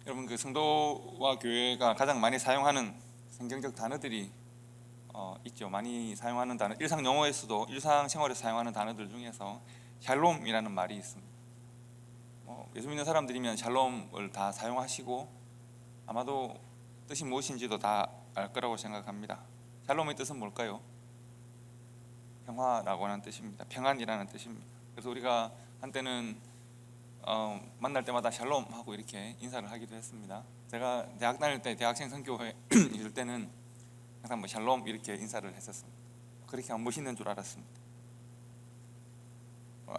여러분, 그 성도와 교회가 가장 많이 사용하는 성경적 단어들이 있죠. 많이 사용하는 단어, 일상 용어에서도 일상생활에서 사용하는 단어들 중에서 샬롬이라는 말이 있습니다. 예수 믿는 사람들이면 샬롬을 다 사용하시고 아마도 뜻이 무엇인지도 다 알 거라고 생각합니다. 샬롬의 뜻은 뭘까요? 평화라고 하는 뜻입니다. 평안이라는 뜻입니다. 그래서 우리가 한때는 만날 때마다 샬롬 하고 이렇게 인사를 하기도 했습니다. 제가 대학 다닐 때 대학생 선교회 있을 때는 항상 샬롬 이렇게 인사를 했었습니다. 그렇게 하면 멋있는 줄 알았습니다.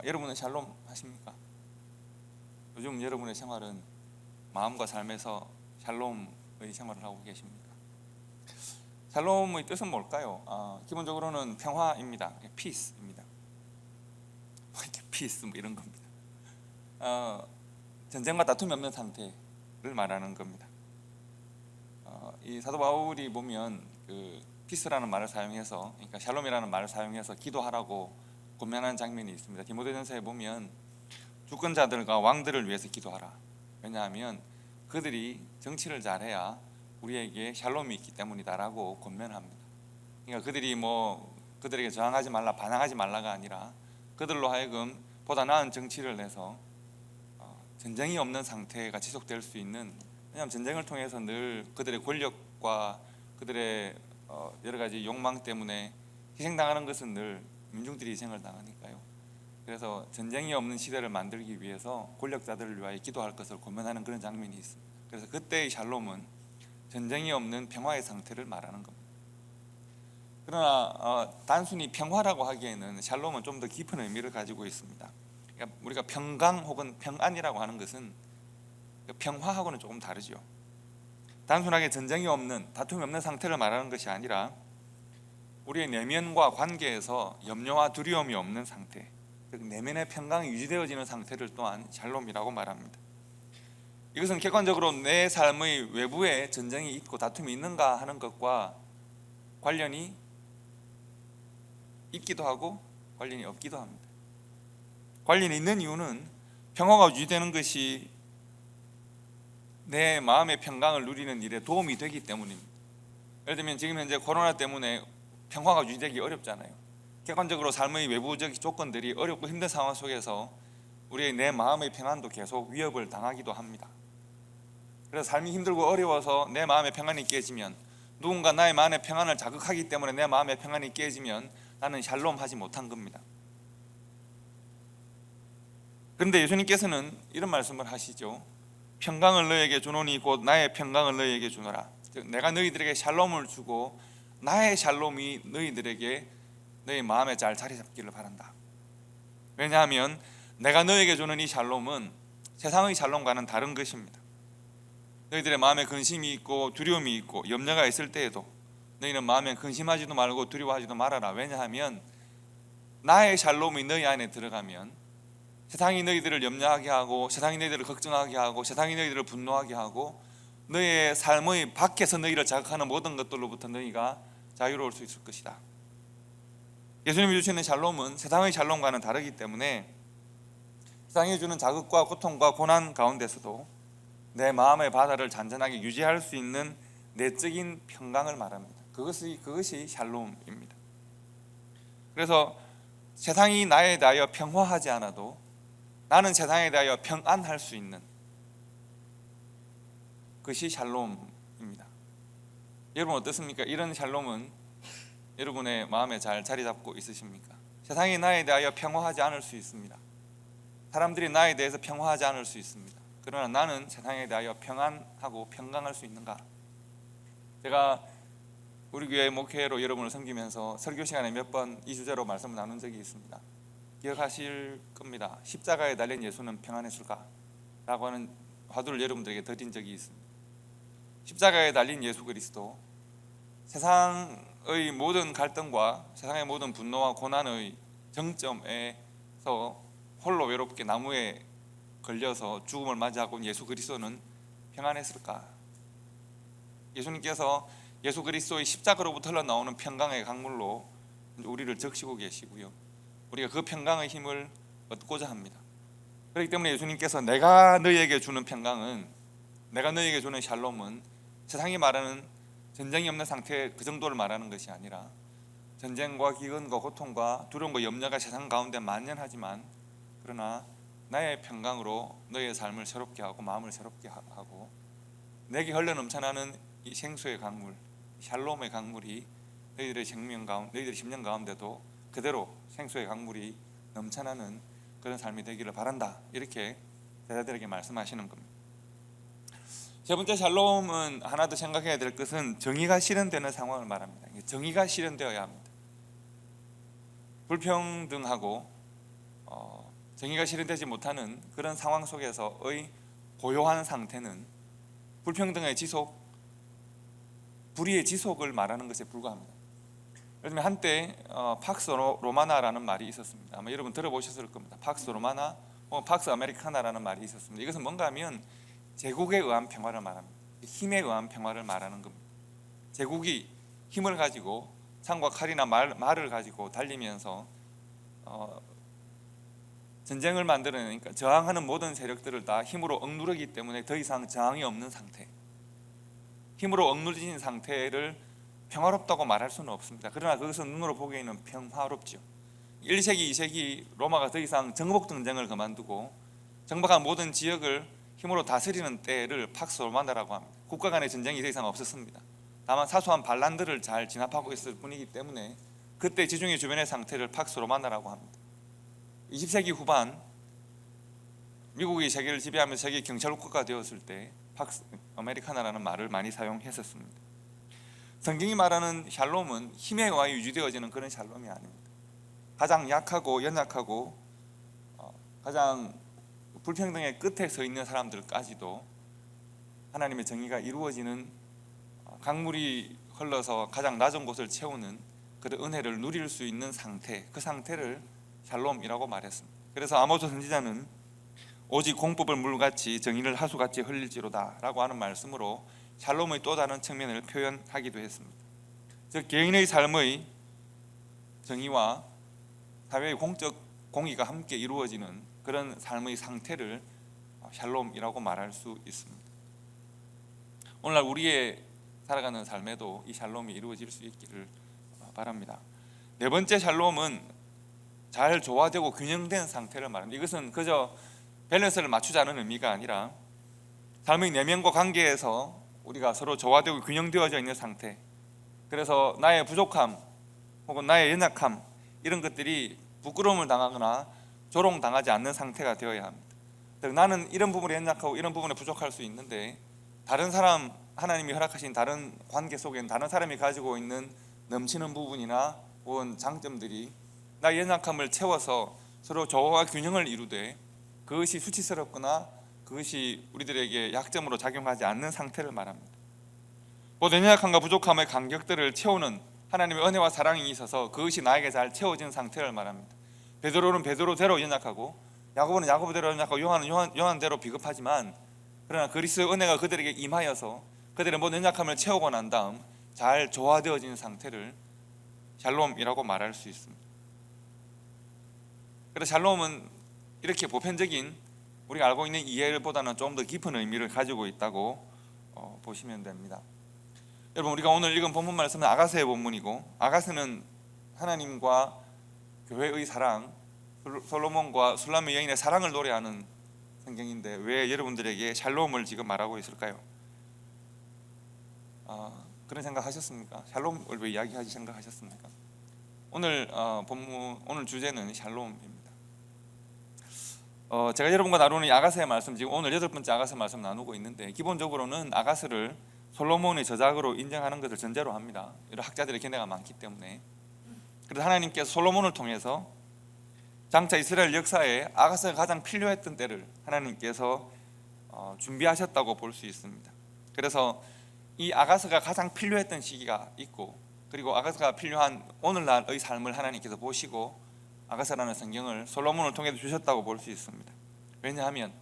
여러분은 샬롬 하십니까? 요즘 여러분의 생활은 마음과 삶에서 샬롬의 생활을 하고 계십니까? 샬롬의 뜻은 뭘까요? 기본적으로는 평화입니다. peace입니다. peace 이런 겁니다. 전쟁과 다툼이 없는 상태를 말하는 겁니다. 이 사도 바울이 보면 그 피스라는 말을 사용해서, 그러니까 샬롬이라는 말을 사용해서 기도하라고 권면하는 장면이 있습니다. 디모데전서에 보면 주권자들과 왕들을 위해서 기도하라. 왜냐하면 그들이 정치를 잘해야 우리에게 샬롬이 있기 때문이다라고 권면합니다. 그러니까 그들이 그들에게 저항하지 말라, 반항하지 말라가 아니라 그들로 하여금 보다 나은 정치를 해서 전쟁이 없는 상태가 지속될 수 있는, 왜냐하면 전쟁을 통해서 늘 그들의 권력과 그들의 여러 가지 욕망 때문에 희생당하는 것은 늘 민중들이 희생을 당하니까요. 그래서 전쟁이 없는 시대를 만들기 위해서 권력자들을 위하여 기도할 것을 권면하는 그런 장면이 있습니다. 그래서 그때의 샬롬은 전쟁이 없는 평화의 상태를 말하는 겁니다. 그러나 단순히 평화라고 하기에는 샬롬은 좀 더 깊은 의미를 가지고 있습니다. 그러니까 우리가 평강 혹은 평안이라고 하는 것은 평화하고는 조금 다르죠. 단순하게 전쟁이 없는, 다툼이 없는 상태를 말하는 것이 아니라 우리의 내면과 관계에서 염려와 두려움이 없는 상태, 즉 내면의 평강이 유지되어지는 상태를 또한 샬롬이라고 말합니다. 이것은 객관적으로 내 삶의 외부에 전쟁이 있고 다툼이 있는가 하는 것과 관련이 있기도 하고 관련이 없기도 합니다. 관련이 있는 이유는 평화가 유지되는 것이 내 마음의 평강을 누리는 일에 도움이 되기 때문입니다. 예를 들면 지금 현재 코로나 때문에 평화가 유지되기 어렵잖아요. 객관적으로 삶의 외부적 조건들이 어렵고 힘든 상황 속에서 우리의 내 마음의 평안도 계속 위협을 당하기도 합니다. 그래서 삶이 힘들고 어려워서 내 마음의 평안이 깨지면, 누군가 나의 마음의 평안을 자극하기 때문에 내 마음의 평안이 깨지면 나는 샬롬 하지 못한 겁니다. 그런데 예수님께서는 이런 말씀을 하시죠. 평강을 너에게 주노니 곧 나의 평강을 너에게 주노라. 즉 내가 너희들에게 샬롬을 주고 나의 샬롬이 너희들에게 너희 마음에 잘 자리 잡기를 바란다. 왜냐하면 내가 너에게 주는 이 샬롬은 세상의 샬롬과는 다른 것입니다. 너희들의 마음에 근심이 있고 두려움이 있고 염려가 있을 때에도 너희는 마음에 근심하지도 말고 두려워하지도 말아라. 왜냐하면 나의 샬롬이 너희 안에 들어가면 세상이 너희들을 염려하게 하고, 세상이 너희들을 걱정하게 하고, 세상이 너희들을 분노하게 하고, 너희의 삶의 밖에서 너희를 자극하는 모든 것들로부터 너희가 자유로울 수 있을 것이다. 예수님이 주시는 샬롬은 세상의 샬롬과는 다르기 때문에 세상이 주는 자극과 고통과 고난 가운데서도 내 마음의 바다를 잔잔하게 유지할 수 있는 내적인 평강을 말합니다. 그것이 샬롬입니다. 그래서 세상이 나에 대하여 평화하지 않아도 나는 세상에 대하여 평안할 수 있는 것이 샬롬입니다. 여러분 어떻습니까? 이런 샬롬은 여러분의 마음에 잘 자리 잡고 있으십니까? 세상이 나에 대하여 평화하지 않을 수 있습니다. 사람들이 나에 대해서 평화하지 않을 수 있습니다. 그러나 나는 세상에 대하여 평안하고 평강할 수 있는가? 제가 우리 교회 목회로 여러분을 섬기면서 설교 시간에 몇 번 이 주제로 말씀을 나눈 적이 있습니다. 기억하실 겁니다. 십자가에 달린 예수는 평안했을까? 라고 하는 화두를 여러분들에게 드린 적이 있습니다. 십자가에 달린 예수 그리스도, 세상의 모든 갈등과 세상의 모든 분노와 고난의 정점에서 홀로 외롭게 나무에 걸려서 죽음을 맞이하고 온 예수 그리스도는 평안했을까? 예수님께서 예수 그리스도의 십자가로부터 흘러나오는 평강의 강물로 우리를 적시고 계시고요, 우리가 그 평강의 힘을 얻고자 합니다. 그렇기 때문에 예수님께서 내가 너희에게 주는 평강은 내가 너에게 주는 샬롬은 세상이 말하는 전쟁이 없는 상태 그 정도를 말하는 것이 아니라 전쟁과 기근과 고통과 두려움과 염려가 세상 가운데 만연하지만 그러나 나의 평강으로 너의 삶을 새롭게 하고 마음을 새롭게 하고 내게 흘러 넘쳐나는 이 생수의 강물, 샬롬의 강물이 너희들의 생명 가운데, 너희들의 심령 가운데도 그대로 생수의 강물이 넘쳐나는 그런 삶이 되기를 바란다. 이렇게 제자들에게 말씀하시는 겁니다. 세 번째 샬롬은 하나 더 생각해야 될 것은 정의가 실현되는 상황을 말합니다. 정의가 실현되어야 합니다. 불평등하고 정의가 실현되지 못하는 그런 상황 속에서의 고요한 상태는 불평등의 지속, 불의의 지속을 말하는 것에 불과합니다. 예를 들면 한때 팍스 로마나라는 말이 있었습니다. 아마 여러분 들어보셨을 겁니다. 팍스 로마나, 팍스 아메리카나라는 말이 있었습니다. 이것은 뭔가 하면 제국에 의한 평화를 말합니다. 힘에 의한 평화를 말하는 겁니다. 제국이 힘을 가지고 창과 칼이나 말을 가지고 달리면서 전쟁을 만들어내니까 저항하는 모든 세력들을 다 힘으로 억누르기 때문에 더 이상 저항이 없는 상태, 힘으로 억누르진 상태를 평화롭다고 말할 수는 없습니다. 그러나 그것은 눈으로 보기에는 평화롭죠. 1세기, 2세기 로마가 더 이상 정복 전쟁을 그만두고 정복한 모든 지역을 힘으로 다스리는 때를 팍스 로마나라고 합니다. 국가 간의 전쟁이 더 이상 없었습니다. 다만 사소한 반란들을 잘 진압하고 있을 뿐이기 때문에 그때 지중해 주변의 상태를 팍스 로마나라고 합니다. 20세기 후반 미국이 세계를 지배하면서 세계 경찰국가가 되었을 때 팍스 아메리카나라는 말을 많이 사용했었습니다. 성경이 말하는 샬롬은 힘에 의해 유지되어지는 그런 샬롬이 아닙니다. 가장 약하고 연약하고 가장 불평등의 끝에 서 있는 사람들까지도 하나님의 정의가 이루어지는 강물이 흘러서 가장 낮은 곳을 채우는 그런 은혜를 누릴 수 있는 상태, 그 상태를 샬롬이라고 말했습니다. 그래서 아모스 선지자는 오직 공법을 물같이 정의를 하수같이 흘릴지로다 라고 하는 말씀으로 샬롬의 또 다른 측면을 표현하기도 했습니다. 즉 개인의 삶의 정의와 사회의 공적 공의가 함께 이루어지는 그런 삶의 상태를 샬롬이라고 말할 수 있습니다. 오늘날 우리의 살아가는 삶에도 이 샬롬이 이루어질 수 있기를 바랍니다. 네 번째 샬롬은 잘 조화되고 균형된 상태를 말합니다. 이것은 그저 밸런스를 맞추자는 의미가 아니라 삶의 내면과 관계에서 우리가 서로 조화되고 균형되어져 있는 상태, 그래서 나의 부족함 혹은 나의 연약함 이런 것들이 부끄러움을 당하거나 조롱당하지 않는 상태가 되어야 합니다. 나는 이런 부분에 연약하고 이런 부분에 부족할 수 있는데 다른 사람, 하나님이 허락하신 다른 관계 속에는 다른 사람이 가지고 있는 넘치는 부분이나 혹은 장점들이 나의 연약함을 채워서 서로 조화와 균형을 이루되 그것이 수치스럽거나 그것이 우리들에게 약점으로 작용하지 않는 상태를 말합니다. 모든 연약함과 부족함의 간격들을 채우는 하나님의 은혜와 사랑이 있어서 그것이 나에게 잘 채워진 상태를 말합니다. 베드로는 베드로대로 연약하고 야고보는 야고보대로 연약하고 요한은 요한대로 비겁하지만 그러나 그리스도의 은혜가 그들에게 임하여서 그들의 모든 연약함을 채우고 난 다음 잘 조화되어진 상태를 샬롬이라고 말할 수 있습니다. 그래서 샬롬은 이렇게 보편적인 우리가 알고 있는 이해보다는 좀 더 깊은 의미를 가지고 있다고 보시면 됩니다. 여러분, 우리가 오늘 읽은 본문 말씀은 아가서의 본문이고 아가서는 하나님과 교회의 사랑, 솔로몬과 술람의 여인의 사랑을 노래하는 성경인데 왜 여러분들에게 샬롬을 지금 말하고 있을까요? 그런 생각 하셨습니까? 샬롬을 왜 이야기하지 생각하셨습니까? 오늘 본문, 오늘 주제는 샬롬입니다. 제가 여러분과 나누는 이 아가서의 말씀, 지금 오늘 8번째 아가서 말씀 나누고 있는데 기본적으로는 아가서를 솔로몬의 저작으로 인정하는 것을 전제로 합니다. 이런 학자들의 견해가 많기 때문에. 그래서 하나님께서 솔로몬을 통해서 장차 이스라엘 역사에 아가서가 가장 필요했던 때를 하나님께서 준비하셨다고 볼 수 있습니다. 그래서 이 아가서가 가장 필요했던 시기가 있고 그리고 아가서가 필요한 오늘날의 삶을 하나님께서 보시고 아가서라는 성경을 솔로몬을 통해 주셨다고 볼 수 있습니다. 왜냐하면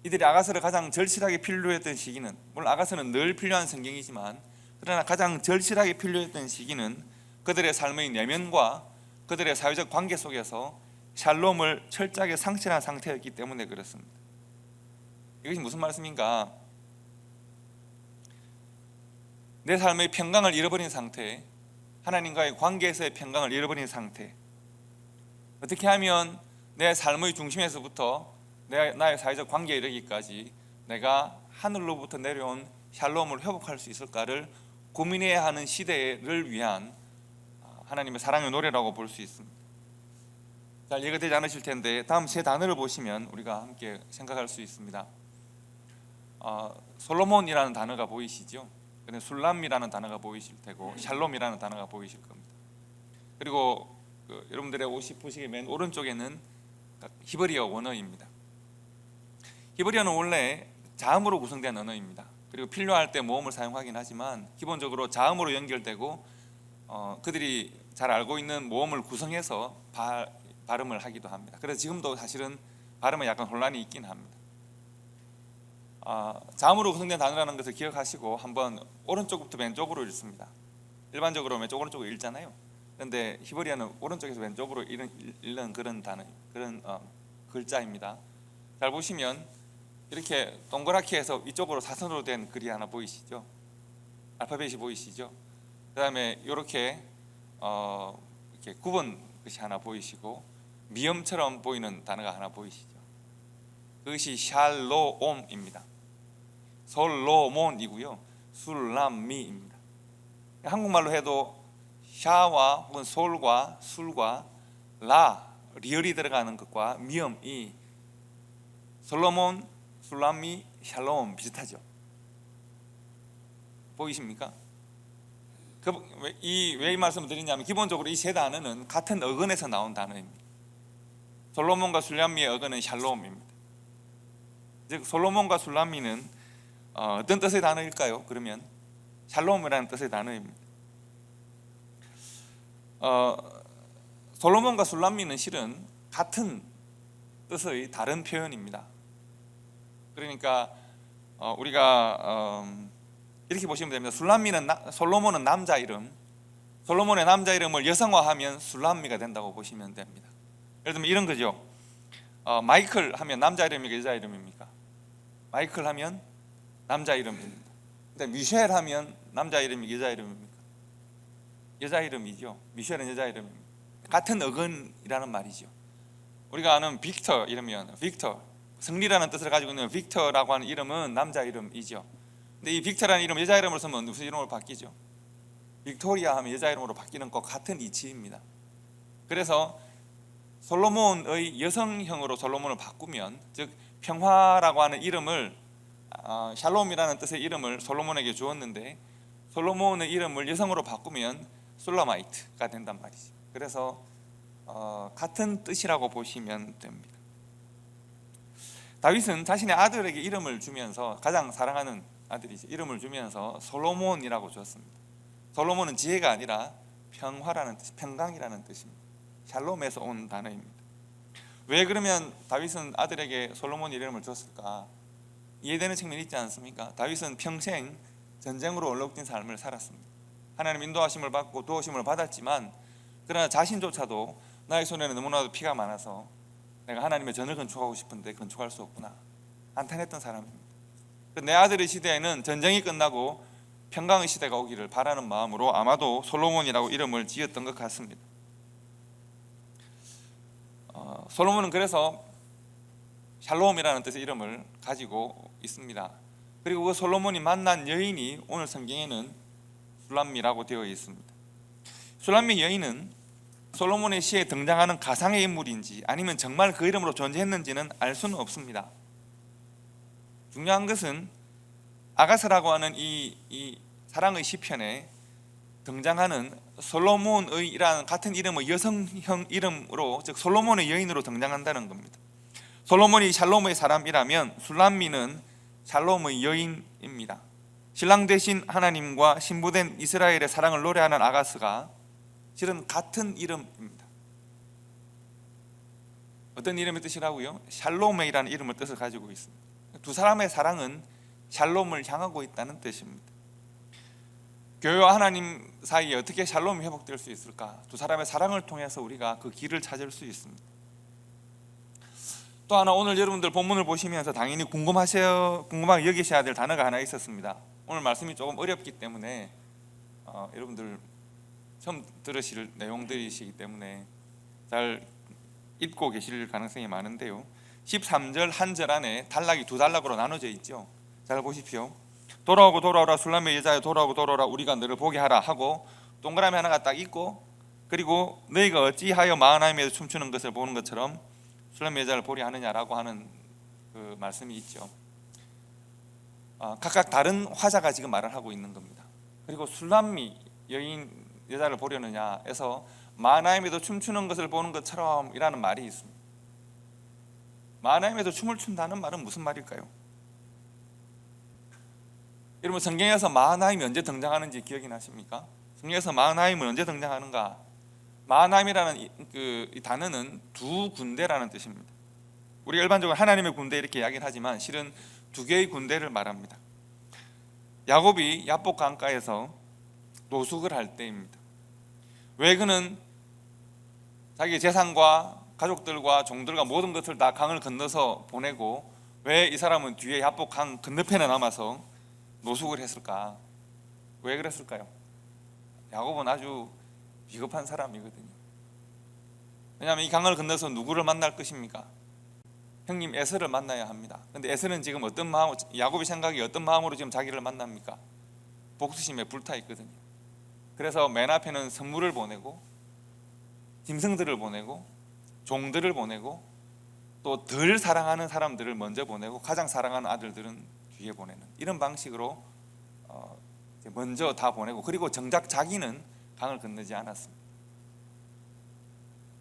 이들이 아가서를 가장 절실하게 필요했던 시기는, 물론 아가서는 늘 필요한 성경이지만 그러나 가장 절실하게 필요했던 시기는 그들의 삶의 내면과 그들의 사회적 관계 속에서 샬롬을 철저하게 상실한 상태였기 때문에 그렇습니다. 이것이 무슨 말씀인가? 내 삶의 평강을 잃어버린 상태, 하나님과의 관계에서의 평강을 잃어버린 상태, 어떻게 하면 내 삶의 중심에서부터 나의 사회적 관계에 이르기까지 내가 하늘로부터 내려온 샬롬을 회복할 수 있을까를 고민해야 하는 시대를 위한 하나님의 사랑의 노래라고 볼 수 있습니다. 잘 이해가 되지 않으실 텐데 다음 세 단어를 보시면 우리가 함께 생각할 수 있습니다. 솔로몬이라는 단어가 보이시죠? 술람이라는 단어가 보이실 테고 샬롬이라는 단어가 보이실 겁니다. 그리고 여러분들의 옷이 보시기에 맨 오른쪽에는 히브리어 원어입니다. 히브리어는 원래 자음으로 구성된 언어입니다. 그리고 필요할 때 모음을 사용하긴 하지만 기본적으로 자음으로 연결되고 그들이 잘 알고 있는 모음을 구성해서 발음을 하기도 합니다. 그래서 지금도 사실은 발음에 약간 혼란이 있긴 합니다. 자음으로 구성된 단어라는 것을 기억하시고 한번 오른쪽부터 왼쪽으로 읽습니다. 일반적으로 왼쪽 오른쪽으로 읽잖아요. 그런데 히브리어는 오른쪽에서 왼쪽으로 읽는 그런 단어, 그런 글자입니다. 잘 보시면 이렇게 동그랗게 해서 이쪽으로 사선으로 된 글이 하나 보이시죠? 알파벳이 보이시죠? 그 다음에 이렇게 굽은 것이 하나 보이시고 미음처럼 보이는 단어가 하나 보이시죠? 그것이 샬롬입니다. 솔로몬이고요, 술람미입니다. 한국말로 해도 샤와 혹은 솔과 술과 리얼이 들어가는 것과 미음이 솔로몬, 술람미, 샬롬 비슷하죠? 보이십니까? 왜 이 말씀을 드리냐면 기본적으로 이 세 단어는 같은 어근에서 나온 단어입니다. 솔로몬과 술람미의 어근은 샬롬입니다. 즉 솔로몬과 술람미는 어떤 뜻의 단어일까요? 그러면 샬롬이라는 뜻의 단어입니다. 솔로몬과 술람미는 실은 같은 뜻의 다른 표현입니다. 그러니까 우리가 이렇게 보시면 됩니다. 솔로몬은 남자 이름, 솔로몬의 남자 이름을 여성화하면 술람미가 된다고 보시면 됩니다. 예를 들면 이런 거죠. 마이클 하면 남자 이름입니까, 여자 이름입니까? 마이클 하면 남자 이름입니다. 근데 미셸 하면 남자 이름이 여자 이름입니까? 여자 이름이죠. 미셸은 여자 이름입니다. 같은 어근이라는 말이죠. 우리가 아는 빅터 이러면 빅터, 승리라는 뜻을 가지고 있는 빅터라고 하는 이름은 남자 이름이죠. 근데 이 빅터라는 이름 여자 이름을 쓰면 무슨 이름으로 바뀌죠? 빅토리아 하면 여자 이름으로 바뀌는 것 같은 이치입니다. 그래서 솔로몬의 여성형으로 솔로몬을 바꾸면, 즉 평화라고 하는 이름을 샬롬이라는 뜻의 이름을 솔로몬에게 주었는데 솔로몬의 이름을 여성으로 바꾸면 술라마이트가 된단 말이죠. 그래서 같은 뜻이라고 보시면 됩니다. 다윗은 자신의 아들에게 이름을 주면서, 가장 사랑하는 아들이죠, 이름을 주면서 솔로몬이라고 줬습니다. 솔로몬은 지혜가 아니라 평화라는 뜻, 평강이라는 뜻입니다. 샬롬에서 온 단어입니다. 왜 그러면 다윗은 아들에게 솔로몬 이름을 줬을까? 이해되는 측면이 있지 않습니까? 다윗은 평생 전쟁으로 얼룩진 삶을 살았습니다. 하나님 인도하심을 받고 도우심을 받았지만 그러나 자신조차도 나의 손에는 너무나도 피가 많아서 내가 하나님의 전을 건축하고 싶은데 건축할 수 없구나 한탄했던 사람입니다. 내 아들의 시대에는 전쟁이 끝나고 평강의 시대가 오기를 바라는 마음으로 아마도 솔로몬이라고 이름을 지었던 것 같습니다. 솔로몬은 그래서 샬롬이라는 뜻의 이름을 가지고 있습니다. 그리고 그 솔로몬이 만난 여인이 오늘 성경에는 술람미라고 되어 있습니다. 술람미 여인은 솔로몬의 시에 등장하는 가상의 인물인지 아니면 정말 그 이름으로 존재했는지는 알 수는 없습니다. 중요한 것은 아가서라고 하는 이 사랑의 시편에 등장하는 솔로몬의라는 같은 이름의 여성형 이름으로, 즉 솔로몬의 여인으로 등장한다는 겁니다. 솔로몬이 샬롬의 사람이라면 술람미는 샬롬의 여인입니다. 신랑 되신 하나님과 신부된 이스라엘의 사랑을 노래하는 아가스가 실은 같은 이름입니다. 어떤 이름의 뜻이라고요? 샬롬이라는 이름을 뜻을 가지고 있습니다. 두 사람의 사랑은 샬롬을 향하고 있다는 뜻입니다. 교회와 하나님 사이에 어떻게 샬롬이 회복될 수 있을까? 두 사람의 사랑을 통해서 우리가 그 길을 찾을 수 있습니다. 또 하나, 오늘 여러분들 본문을 보시면서 당연히 궁금하게 여기셔야 될 단어가 하나 있었습니다. 오늘 말씀이 조금 어렵기 때문에 여러분들 처음 들으실 내용들이시기 때문에 잘 읽고 계실 가능성이 많은데요, 13절 한 절 안에 단락이 두 단락으로 나눠져 있죠. 잘 보십시오. 돌아오고 돌아오라, 술람의 여자여 돌아오고 돌아오라, 우리가 너를 보게 하라 하고 동그라미 하나가 딱 있고, 그리고 너희가 어찌하여 마하나임에서 춤추는 것을 보는 것처럼 술람의 여자를 보려 하느냐라고 하는 그 말씀이 있죠. 각각 다른 화자가 지금 말을 하고 있는 겁니다. 그리고 술람미 여인 여자를 보려느냐 해서 마하나임에도 춤추는 것을 보는 것처럼 이라는 말이 있습니다. 마하나임에도 춤을 춘다는 말은 무슨 말일까요? 여러분, 성경에서 마하나임이 언제 등장하는지 기억이 나십니까? 성경에서 마하나임은 언제 등장하는가? 마하나임이라는 이 단어는 두 군대라는 뜻입니다. 우리가 일반적으로 하나님의 군대 이렇게 이야기를 하지만 실은 두 개의 군대를 말합니다. 야곱이 야복 강가에서 노숙을 할 때입니다. 왜 그는 자기 재산과 가족들과 종들과 모든 것을 다 강을 건너서 보내고 왜 이 사람은 뒤에 야복 강 건너편에 남아서 노숙을 했을까? 왜 그랬을까요? 야곱은 아주 비겁한 사람이거든요. 왜냐하면 이 강을 건너서 누구를 만날 것입니까? 형님 에서를 만나야 합니다. 근데 에서는 지금 어떤 마음, 야곱의 생각이 어떤 마음으로 지금 자기를 만납니까? 복수심에 불타 있거든요. 그래서 맨 앞에는 선물을 보내고 짐승들을 보내고 종들을 보내고 또 덜 사랑하는 사람들을 먼저 보내고 가장 사랑하는 아들들은 뒤에 보내는, 이런 방식으로 먼저 다 보내고, 그리고 정작 자기는 강을 건너지 않았습니다.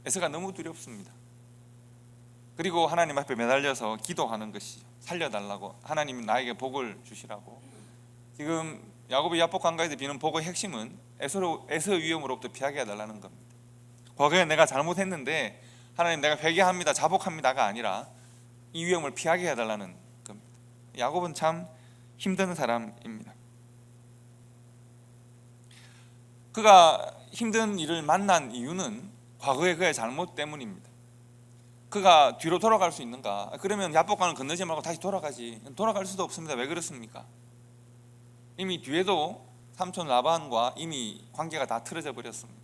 에서가 너무 두렵습니다. 그리고 하나님 앞에 매달려서 기도하는 것이죠. 살려달라고, 하나님 나에게 복을 주시라고. 지금 야곱이 야복 강가에서 비는 복의 핵심은 에서의 위험으로부터 피하게 해달라는 겁니다. 과거에 내가 잘못했는데 하나님 내가 회개합니다, 자복합니다가 아니라 이 위험을 피하게 해달라는 겁니다. 야곱은 참 힘든 사람입니다. 그가 힘든 일을 만난 이유는 과거의 그의 잘못 때문입니다. 그가 뒤로 돌아갈 수 있는가? 그러면 야복강을 건너지 말고 다시 돌아가지. 돌아갈 수도 없습니다. 왜 그렇습니까? 이미 뒤에도 삼촌 라반과 이미 관계가 다 틀어져 버렸습니다.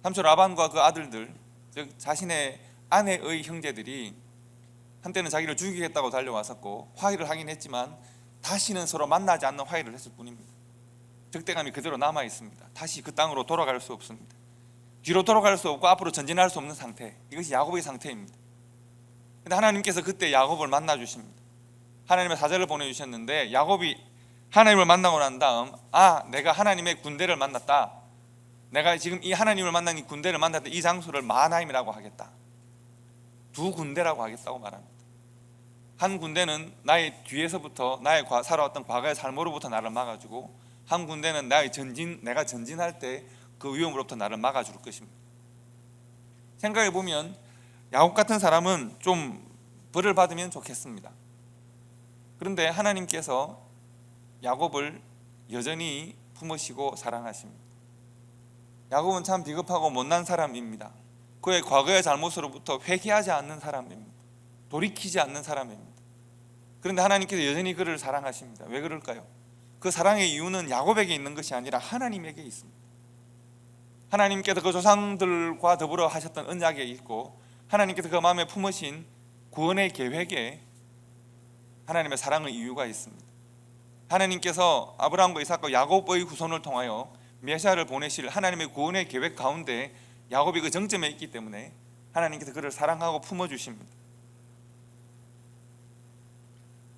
삼촌 라반과 그 아들들, 즉 자신의 아내의 형제들이 한때는 자기를 죽이겠다고 달려왔었고 화해를 하긴 했지만 다시는 서로 만나지 않는 화해를 했을 뿐입니다. 적대감이 그대로 남아 있습니다. 다시 그 땅으로 돌아갈 수 없습니다. 뒤로 돌아갈 수 없고 앞으로 전진할 수 없는 상태, 이것이 야곱의 상태입니다. 그런데 하나님께서 그때 야곱을 만나 주십니다. 하나님의 사자를 보내주셨는데 야곱이 하나님을 만나고 난 다음, 내가 하나님의 군대를 만났다, 내가 지금 이 하나님을 만난 이 군대를 만났다, 이 장소를 마하나임이라고 하겠다, 두 군대라고 하겠다고 말합니다. 한 군대는 나의 뒤에서부터 나의 살아왔던 과거의 삶으로부터 나를 막아주고, 한 군대는 내가 전진할 때 그 위험으로부터 나를 막아줄 것입니다. 생각해 보면 야곱 같은 사람은 좀 벌을 받으면 좋겠습니다. 그런데 하나님께서 야곱을 여전히 품으시고 사랑하십니다. 야곱은 참 비겁하고 못난 사람입니다. 그의 과거의 잘못으로부터 회개하지 않는 사람입니다. 돌이키지 않는 사람입니다. 그런데 하나님께서 여전히 그를 사랑하십니다. 왜 그럴까요? 그 사랑의 이유는 야곱에게 있는 것이 아니라 하나님에게 있습니다. 하나님께서 그 조상들과 더불어 하셨던 언약에 있고, 하나님께서 그 마음에 품으신 구원의 계획에 하나님의 사랑의 이유가 있습니다. 하나님께서 아브라함과 이삭과 야곱의 후손을 통하여 메시아를 보내실 하나님의 구원의 계획 가운데 야곱이 그 정점에 있기 때문에 하나님께서 그를 사랑하고 품어주십니다.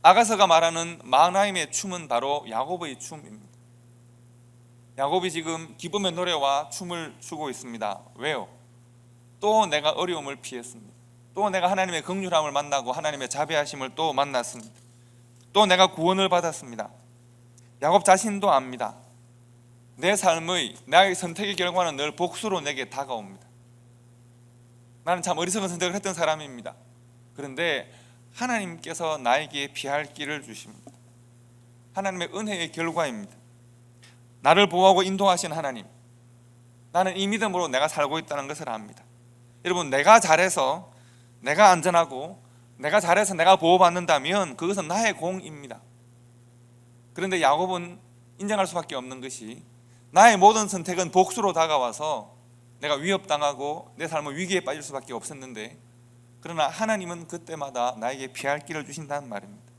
아가서가 말하는 마하나임의 춤은 바로 야곱의 춤입니다. 야곱이 지금 기쁨의 노래와 춤을 추고 있습니다. 왜요? 또 내가 어려움을 피했습니다. 또 내가 하나님의 긍휼함을 만나고 하나님의 자비하심을 또 만났습니다. 또 내가 구원을 받았습니다. 야곱 자신도 압니다. 내 삶의 나의 선택의 결과는 늘 복수로 내게 다가옵니다. 나는 참 어리석은 선택을 했던 사람입니다. 그런데 하나님께서 나에게 피할 길을 주십니다. 하나님의 은혜의 결과입니다. 나를 보호하고 인도하신 하나님, 나는 이 믿음으로 내가 살고 있다는 것을 압니다. 여러분, 내가 잘해서 내가 안전하고 내가 잘해서 내가 보호받는다면 그것은 나의 공입니다. 그런데 야곱은 인정할 수밖에 없는 것이 나의 모든 선택은 복수로 다가와서 내가 위협당하고 내 삶은 위기에 빠질 수밖에 없었는데, 그러나 하나님은 그때마다 나에게 피할 길을 주신다는 말입니다.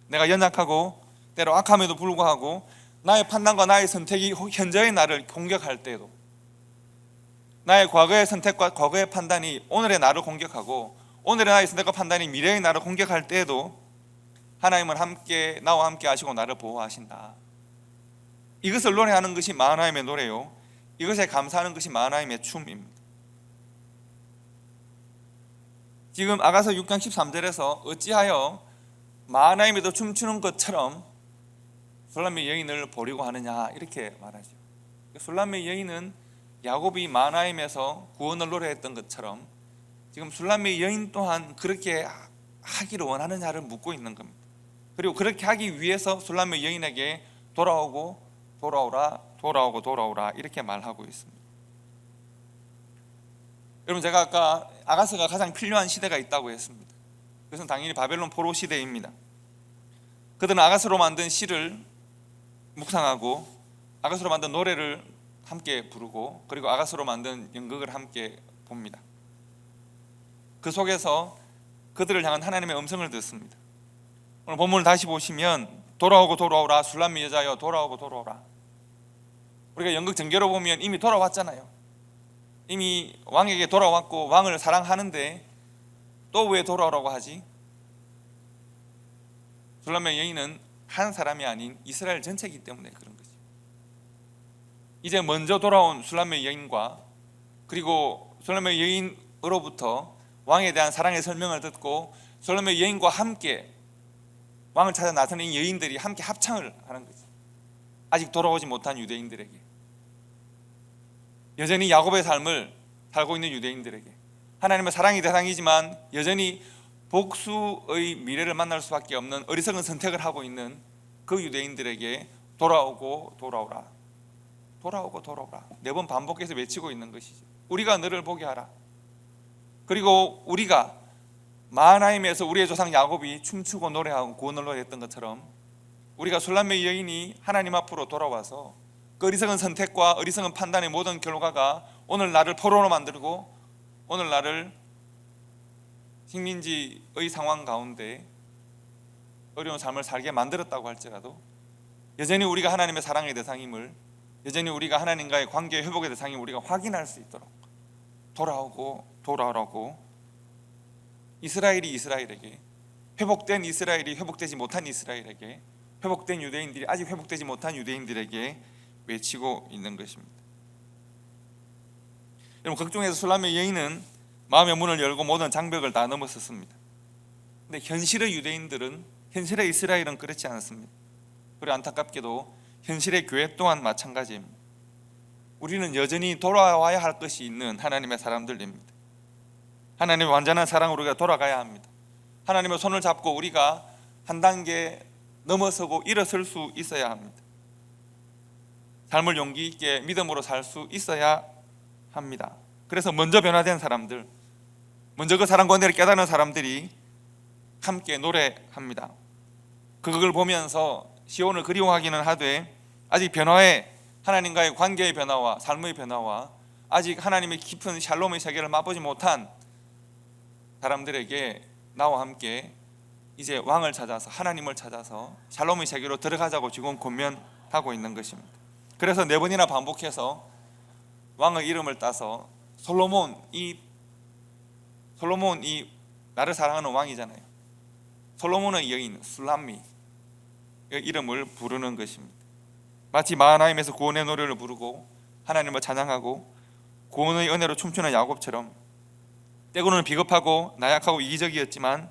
내가 연약하고 때로 악함에도 불구하고 나의 판단과 나의 선택이 현재의 나를 공격할 때에도, 나의 과거의 선택과 과거의 판단이 오늘의 나를 공격하고 오늘의 나의 선택과 판단이 미래의 나를 공격할 때에도 하나님은 함께 나와 함께 하시고 나를 보호하신다. 이것을 노래하는 것이 마하나임의 노래요, 이것에 감사하는 것이 마하나임의 춤입니다. 지금 아가서 6장 13절에서 어찌하여 마하나임에도 춤추는 것처럼 술람의 여인을 보려고 하느냐, 이렇게 말하죠. 술람의 여인은 야곱이 마하나임에서 구원을 노래했던 것처럼 지금 술람의 여인 또한 그렇게 하기를 원하느냐를 묻고 있는 겁니다. 그리고 그렇게 하기 위해서 술람의 여인에게 돌아오고 돌아오라, 돌아오고 돌아오라, 이렇게 말하고 있습니다. 여러분, 제가 아까 아가서가 가장 필요한 시대가 있다고 했습니다. 그것은 당연히 바벨론 포로 시대입니다. 그들은 아가서로 만든 시를 묵상하고 아가서로 만든 노래를 함께 부르고 그리고 아가서로 만든 연극을 함께 봅니다. 그 속에서 그들을 향한 하나님의 음성을 듣습니다. 오늘 본문을 다시 보시면 돌아오고 돌아오라, 술람의 여자여 돌아오고 돌아오라. 우리가 연극 전개로 보면 이미 돌아왔잖아요. 이미 왕에게 돌아왔고 왕을 사랑하는데 또 왜 돌아오라고 하지? 술람의 여인은 한 사람이 아닌 이스라엘 전체이기 때문에 그런 거죠. 이제 먼저 돌아온 술람의 여인과 그리고 술람의 여인으로부터 왕에 대한 사랑의 설명을 듣고 술람의 여인과 함께 왕을 찾아 나서는 여인들이 함께 합창을 하는 거죠. 아직 돌아오지 못한 유대인들에게, 여전히 야곱의 삶을 살고 있는 유대인들에게, 하나님의 사랑의 대상이지만 여전히 복수의 미래를 만날 수밖에 없는 어리석은 선택을 하고 있는 그 유대인들에게 돌아오고 돌아오라, 돌아오고 돌아오라 4번 반복해서 외치고 있는 것이죠. 우리가 너를 보게 하라. 그리고 우리가 마하나임에서 우리의 조상 야곱이 춤추고 노래하고 구원을 노래했던 것처럼 우리가 술람의 여인이 하나님 앞으로 돌아와서 그 어리석은 선택과 어리석은 판단의 모든 결과가 오늘 나를 포로로 만들고 오늘 나를 식민지의 상황 가운데 어려운 삶을 살게 만들었다고 할지라도 여전히 우리가 하나님의 사랑의 대상임을, 여전히 우리가 하나님과의 관계의 회복의 대상임을 우리가 확인할 수 있도록 돌아오고 돌아오라고 이스라엘이 이스라엘에게, 회복된 이스라엘이 회복되지 못한 이스라엘에게, 회복된 유대인들이 아직 회복되지 못한 유대인들에게 외치고 있는 것입니다. 여러분, 극중에서 술람의 여인은 마음의 문을 열고 모든 장벽을 다 넘어섰습니다. 근데 현실의 유대인들은, 현실의 이스라엘은 그렇지 않았습니다. 그리고 안타깝게도 현실의 교회 또한 마찬가지입니다. 우리는 여전히 돌아와야 할 것이 있는 하나님의 사람들입니다. 하나님의 완전한 사랑으로 우리가 돌아가야 합니다. 하나님의 손을 잡고 우리가 한 단계 넘어서고 일어설 수 있어야 합니다. 삶을 용기 있게 믿음으로 살 수 있어야 합니다. 그래서 먼저 변화된 사람들, 먼저 그 사랑과 은혜를 깨닫는 사람들이 함께 노래합니다. 그걸 보면서 시온을 그리워하기는 하되 아직 변화의, 하나님과의 관계의 변화와 삶의 변화와 아직 하나님의 깊은 샬롬의 세계를 맛보지 못한 사람들에게 나와 함께 이제 왕을 찾아서, 하나님을 찾아서 샬롬의 세계로 들어가자고 지금 권면하고 있는 것입니다. 그래서 4번이나 반복해서 왕의 이름을 따서 솔로몬이 나를 사랑하는 왕이잖아요. 솔로몬의 여인 술람미 이름을 부르는 것입니다. 마치 마하나임에서 구원의 노래를 부르고 하나님을 찬양하고 구원의 은혜로 춤추는 야곱처럼 때로는 비겁하고 나약하고 이기적이었지만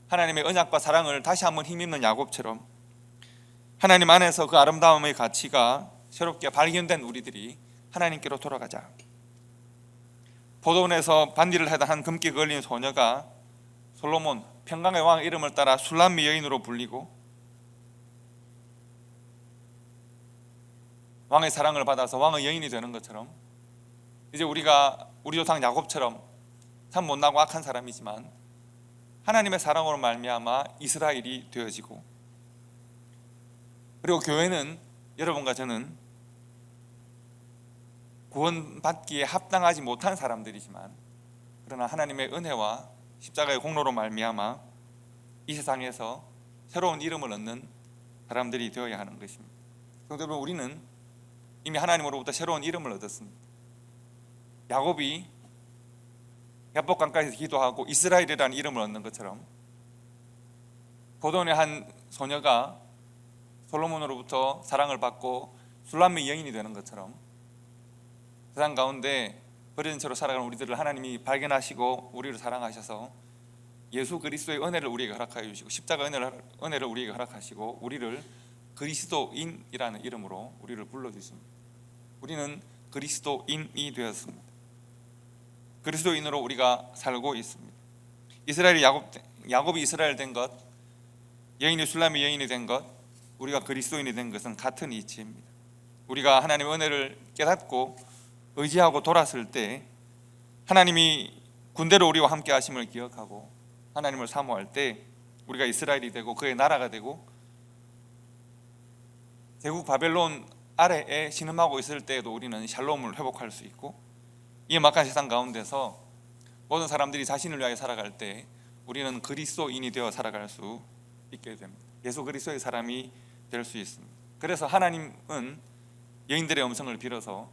하나님의 언약과 사랑을 다시 한번 힘입는 야곱처럼 하나님 안에서 그 아름다움의 가치가 새롭게 발견된 우리들이 하나님께로 돌아가자. 포도원에서 반디를 하다 한 금기에 걸린 소녀가 솔로몬, 평강의 왕 이름을 따라 술람미 여인으로 불리고 왕의 사랑을 받아서 왕의 여인이 되는 것처럼 이제 우리가 우리 조상 야곱처럼 참 못나고 악한 사람이지만 하나님의 사랑으로 말미암아 이스라엘이 되어지고, 그리고 교회는 여러분과 저는 구원받기에 합당하지 못한 사람들이지만, 그러나 하나님의 은혜와 십자가의 공로로 말미암아 이 세상에서 새로운 이름을 얻는 사람들이 되어야 하는 것입니다. 성도 여러분, 우리는 이미 하나님으로부터 새로운 이름을 얻었습니다. 야곱이 야복강가에서 기도하고 이스라엘이라는 이름을 얻는 것처럼, 포도원의 한 소녀가 솔로몬으로부터 사랑을 받고 술람미 여인이 되는 것처럼, 세상 가운데 버려진 채로 살아가는 우리들을 하나님이 발견하시고 우리를 사랑하셔서 예수 그리스도의 은혜를 우리에게 허락하여 주시고, 십자가 은혜를 우리에게 허락하시고 우리를 그리스도인이라는 이름으로 우리를 불러주십니다. 우리는 그리스도인이 되었습니다. 그리스도인으로 우리가 살고 있습니다. 이스라엘이 야곱이 이스라엘 된 것, 여인이 술람이 여인이 된 것, 우리가 그리스도인이 된 것은 같은 이치입니다. 우리가 하나님의 은혜를 깨닫고 의지하고 돌았을 때, 하나님이 군대로 우리와 함께 하심을 기억하고 하나님을 사모할 때 우리가 이스라엘이 되고 그의 나라가 되고, 제국 바벨론 아래에 신음하고 있을 때에도 우리는 샬롬을 회복할 수 있고, 이 막한 세상 가운데서 모든 사람들이 자신을 위하여 살아갈 때 우리는 그리스도인이 되어 살아갈 수 있게 됩니다. 예수 그리스도의 사람이 될 수 있습니다. 그래서 하나님은 여인들의 음성을 빌어서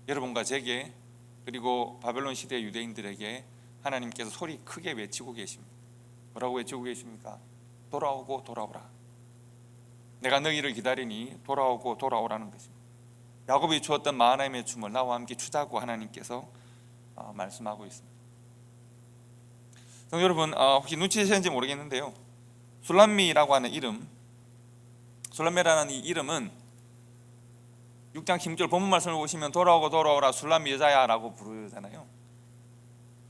여러분과 제게, 그리고 바벨론 시대 유대인들에게 하나님께서 소리 크게 외치고 계십니다. 뭐라고 외치고 계십니까? 돌아오고 돌아오라. 내가 너희를 기다리니 돌아오고 돌아오라는 것입니다. 야곱이 추었던 마하나임의 춤을 나와 함께 추자고 하나님께서 말씀하고 있습니다. 여러분, 혹시 눈치채셨는지 모르겠는데요, 술람미라고 하는 이름, 술람미라는 이 이름은 6장 16절 본문 말씀을 보시면 돌아오고 돌아오라 술람미 여자야 라고 부르잖아요.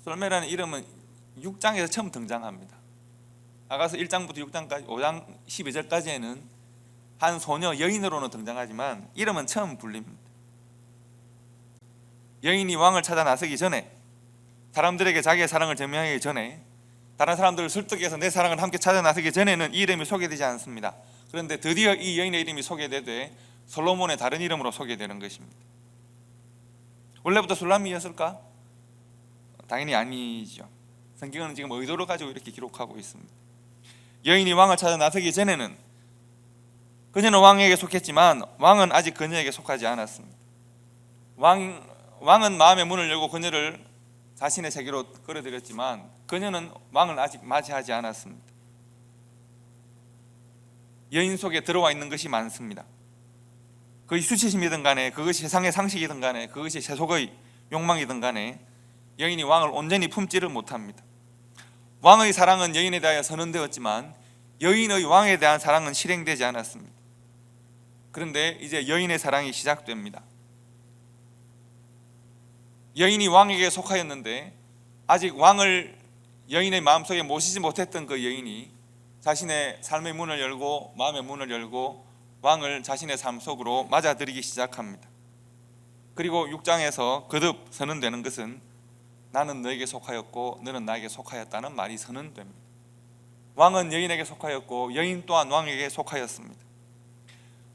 술람미라는 이름은 6장에서 처음 등장합니다. 아가서 1장부터 6장까지 5장 12절까지에는 한 소녀 여인으로는 등장하지만 이름은 처음 불립니다. 여인이 왕을 찾아 나서기 전에, 사람들에게 자기의 사랑을 증명하기 전에, 다른 사람들을 설득해서 내 사랑을 함께 찾아 나서기 전에는 이 이름이 소개되지 않습니다. 그런데 드디어 이 여인의 이름이 소개되되 솔로몬의 다른 이름으로 소개되는 것입니다. 원래부터 술람미였을까? 당연히 아니죠. 성경은 지금 의도를 가지고 이렇게 기록하고 있습니다. 여인이 왕을 찾아 나서기 전에는 그녀는 왕에게 속했지만 왕은 아직 그녀에게 속하지 않았습니다. 왕은 마음의 문을 열고 그녀를 자신의 세계로 끌어들였지만 그녀는 왕을 아직 맞이하지 않았습니다. 여인 속에 들어와 있는 것이 많습니다. 그것이 수치심이든 간에, 그것이 세상의 상식이든 간에, 그것이 세속의 욕망이든 간에 여인이 왕을 온전히 품지를 못합니다. 왕의 사랑은 여인에 대하여 선언되었지만 여인의 왕에 대한 사랑은 실행되지 않았습니다. 그런데 이제 여인의 사랑이 시작됩니다. 여인이 왕에게 속하였는데 아직 왕을 여인의 마음속에 모시지 못했던 그 여인이 자신의 삶의 문을 열고 마음의 문을 열고 왕을 자신의 삶 속으로 맞아들이기 시작합니다. 그리고 6장에서 거듭 선언되는 것은 나는 너에게 속하였고 너는 나에게 속하였다는 말이 선언됩니다. 왕은 여인에게 속하였고 여인 또한 왕에게 속하였습니다.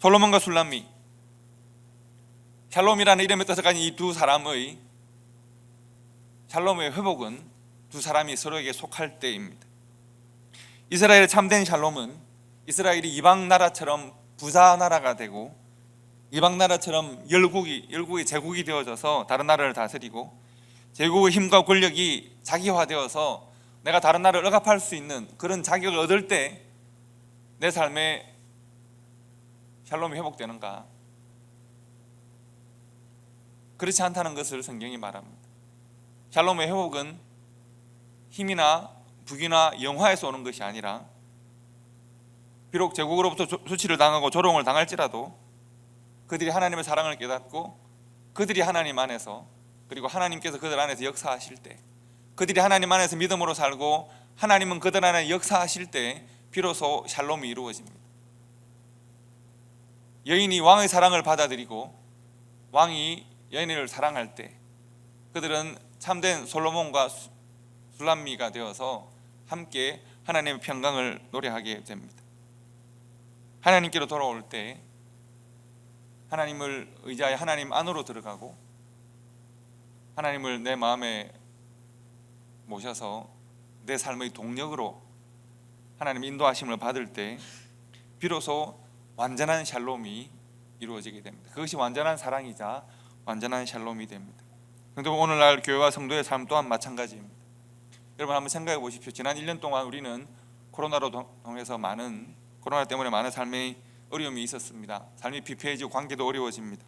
솔로몬과 술람미, 샬롬이라는 이름의 뜻을 가진 이 두 사람의 샬롬의 회복은 두 사람이 서로에게 속할 때입니다. 이스라엘의 참된 샬롬은 이스라엘이 이방 나라처럼 부자 나라가 되고 이방 나라처럼 열국이 제국이 되어져서 다른 나라를 다스리고 제국의 힘과 권력이 자기화되어서 내가 다른 나라를 억압할 수 있는 그런 자격을 얻을 때 내 삶에 샬롬이 회복되는가? 그렇지 않다는 것을 성경이 말합니다. 샬롬의 회복은 힘이나 부귀나 영화에서 오는 것이 아니라, 비록 제국으로부터 수치를 당하고 조롱을 당할지라도 그들이 하나님의 사랑을 깨닫고 그들이 하나님 안에서, 그리고 하나님께서 그들 안에서 역사하실 때, 그들이 하나님 안에서 믿음으로 살고 하나님은 그들 안에 역사하실 때 비로소 샬롬이 이루어집니다. 여인이 왕의 사랑을 받아들이고 왕이 여인을 사랑할 때 그들은 참된 솔로몬과 술람미가 되어서 함께 하나님의 평강을 노래하게 됩니다. 하나님께로 돌아올 때 하나님을 의지하여 하나님 안으로 들어가고 하나님을 내 마음에 모셔서 내 삶의 동력으로 하나님의 인도하심을 받을 때 비로소 완전한 샬롬이 이루어지게 됩니다. 그것이 완전한 사랑이자 완전한 샬롬이 됩니다. 그런데 오늘날 교회와 성도의 삶 또한 마찬가지입니다. 여러분 한번 생각해 보십시오. 지난 1년 동안 우리는 코로나로 통해서 코로나 때문에 많은 삶의 어려움이 있었습니다. 삶이 피폐해지고 관계도 어려워집니다.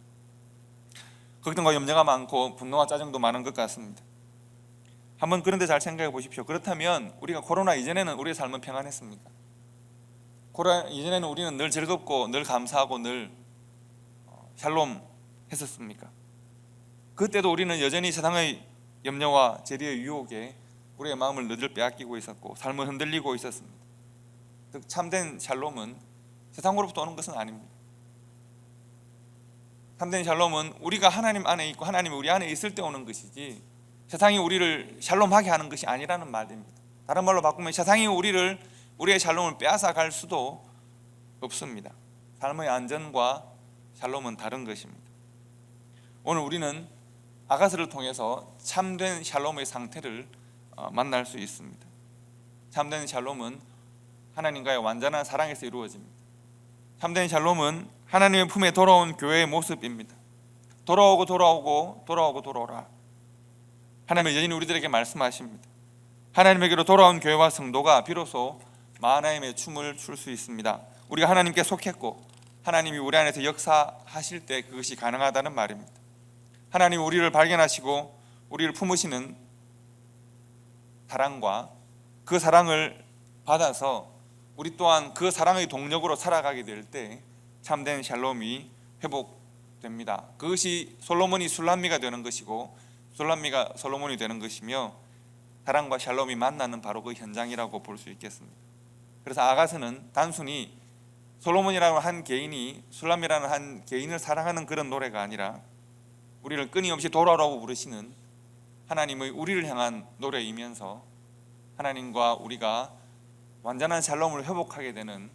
걱정과 염려가 많고 분노와 짜증도 많은 것 같습니다. 한번 그런데 잘 생각해 보십시오. 그렇다면 우리가 코로나 이전에는 우리의 삶은 평안했습니까? 코로나 이전에는 우리는 늘 즐겁고 늘 감사하고 늘 샬롬 했었습니까? 그때도 우리는 여전히 세상의 염려와 재리의 유혹에 우리의 마음을 늘 빼앗기고 있었고 삶을 흔들리고 있었습니다. 즉 참된 샬롬은 세상으로부터 오는 것은 아닙니다. 참된 샬롬은 우리가 하나님 안에 있고 하나님이 우리 안에 있을 때 오는 것이지 세상이 우리를 샬롬하게 하는 것이 아니라는 말입니다. 다른 말로 바꾸면 세상이 우리의 샬롬을 빼앗아 갈 수도 없습니다. 삶의 안전과 샬롬은 다른 것입니다. 오늘 우리는 아가서를 통해서 참된 샬롬의 상태를 만날 수 있습니다. 참된 샬롬은 하나님과의 완전한 사랑에서 이루어집니다. 참된 샬롬은 하나님의 품에 돌아온 교회의 모습입니다. 돌아오라. 하나님은 여전히 우리들에게 말씀하십니다. 하나님에게로 돌아온 교회와 성도가 비로소 마하나임의 춤을 출 수 있습니다. 우리가 하나님께 속했고 하나님이 우리 안에서 역사하실 때 그것이 가능하다는 말입니다. 하나님이 우리를 발견하시고 우리를 품으시는 사랑과 그 사랑을 받아서 우리 또한 그 사랑의 동력으로 살아가게 될 때 참된 샬롬이 회복됩니다. 그것이 솔로몬이 술람미가 되는 것이고 술람미가 솔로몬이 되는 것이며 사랑과 샬롬이 만나는 바로 그 현장이라고 볼 수 있겠습니다. 그래서 아가서는 단순히 솔로몬이라는 한 개인이 술람미라는 한 개인을 사랑하는 그런 노래가 아니라 우리를 끊임없이 돌아오라고 부르시는 하나님의 우리를 향한 노래이면서 하나님과 우리가 완전한 샬롬을 회복하게 되는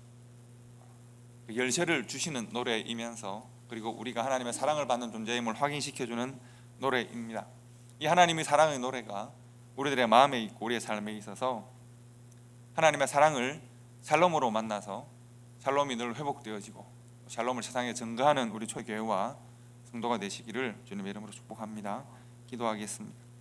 열쇠를 주시는 노래이면서 그리고 우리가 하나님의 사랑을 받는 존재임을 확인시켜주는 노래입니다. 이 하나님의 사랑의 노래가 우리들의 마음에 있고 우리의 삶에 있어서 하나님의 사랑을 샬롬으로 만나서 샬롬이 늘 회복되어지고 샬롬을 세상에 증거하는 우리 초교회와 성도가 되시기를 주님의 이름으로 축복합니다. 기도하겠습니다.